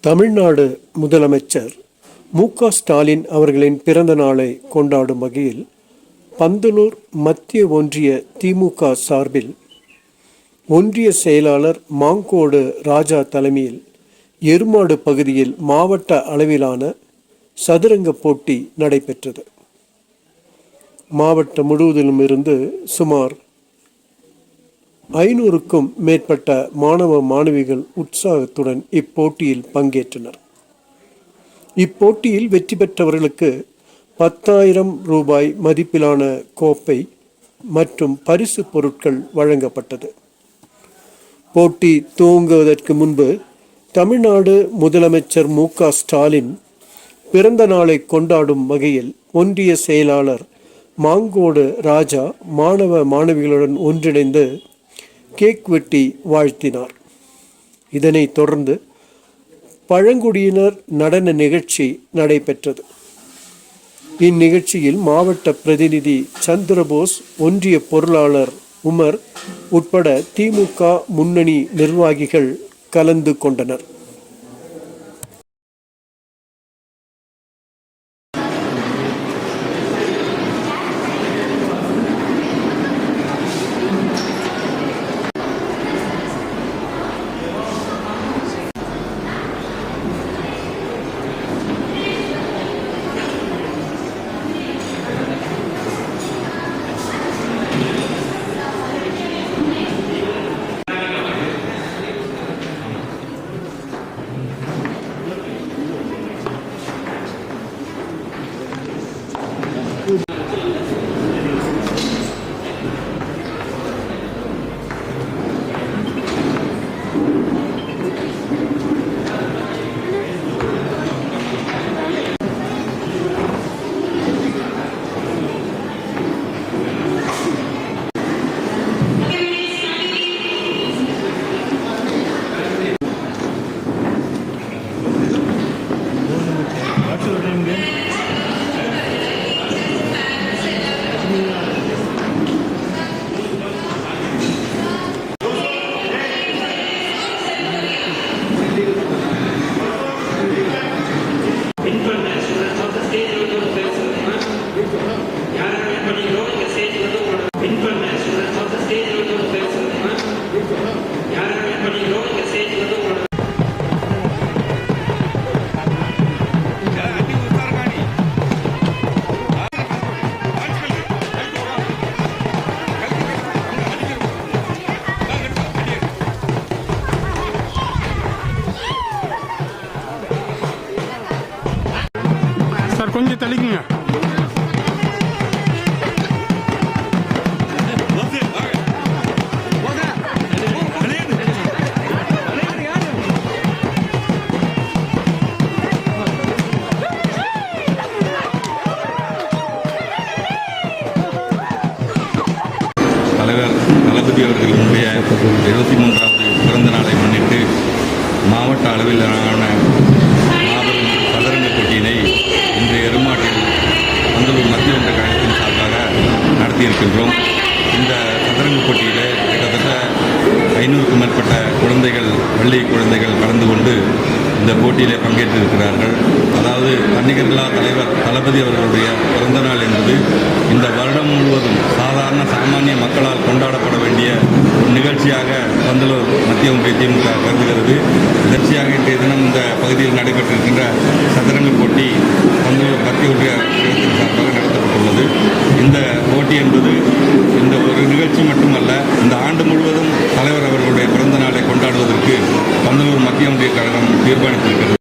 தமிழ்நாடு முதலமைச்சர் மு.க. ஸ்டாலின் அவர்களின் பிறந்த நாளை கொண்டாடும் வகையில் பந்தலூர் மத்திய ஒன்றிய திமுக சார்பில் ஒன்றிய செயலாளர் மாங்கோடு ராஜா தலைமையில் எருமாடு பகுதியில் மாவட்ட அளவிலான சதுரங்க போட்டி நடைபெற்றது. மாவட்டம் முழுவதிலும் இருந்து சுமார் 500க்கும் மேற்பட்ட மாணவ மாணவிகள் உற்சாகத்துடன் இப்போட்டியில் பங்கேற்றனர். இப்போட்டியில் வெற்றி பெற்றவர்களுக்கு 10,000 ரூபாய் மதிப்பிலான கோப்பை மற்றும் பரிசு பொருட்கள் வழங்கப்பட்டது. போட்டி துவங்குவதற்கு முன்பு தமிழ்நாடு முதலமைச்சர் மு.க. ஸ்டாலின் பிறந்த நாளை கொண்டாடும் வகையில் ஒன்றிய செயலாளர் மாங்கோடு ராஜா மாணவ மாணவிகளுடன் ஒன்றிணைந்து கேக் வெட்டி வாழ்த்தினார். இதனைத் தொடர்ந்து பழங்குடியினர் நடன நிகழ்ச்சி நடைபெற்றது. இந்நிகழ்ச்சியில் மாவட்ட பிரதிநிதி சந்திரபோஸ், ஒன்றிய பொருளாளர் உமர் உட்பட திமுக முன்னணி நிர்வாகிகள் கலந்து கொண்டனர். கொஞ்சம் தள்ளிக்குங்க. தலைவர் தளபதி அவர்களுடைய 73வது பிறந்த நாளை முன்னிட்டு மாவட்ட அளவிலான மாபெரும் சதுரங்க போட்டியினை இன்று எருமாட்டில் பந்தலூர் மத்திய ஒன்றிய கழகத்தின் சார்பாக நடத்தியிருக்கின்றோம். இந்த சதுரங்க போட்டியில் கிட்டத்தட்ட 500க்கும் மேற்பட்ட குழந்தைகள், பள்ளி குழந்தைகள் கலந்து கொண்டு இந்த போட்டியிலே பங்கேற்றிருக்கிறார்கள். அதாவது தன்னிகரில்லா தலைவர் தளபதி அவர்களுடைய பிறந்த நாள் என்பது இந்த வருடம் முழுவதும் சாதாரண சாமானிய மக்களால் கொண்டாடப்பட வேண்டிய ஒரு நிகழ்ச்சியாக பந்தலூர் மத்திய ஒன்றிய திமுக கருதுகிறது. தொடர்ச்சியாக இன்றைய தினம் இந்த பகுதியில் நடைபெற்றிருக்கின்ற சதுரங்க போட்டி பந்தலூர் மத்திய ஒன்றிய கழகத்தின் சார்பாக நடத்தப்பட்டுள்ளது. இந்த போட்டி என்பது இந்த ஒரு நிகழ்ச்சி மட்டுமல்ல, இந்த ஆண்டு முழுவதும் தலைவர் அவர்களுடைய பிறந்த நாளை கொண்டாடுவதற்கு பந்தலூர் மத்திய ஒன்றிய கழகம் தீர்மானித்திருக்கிறது.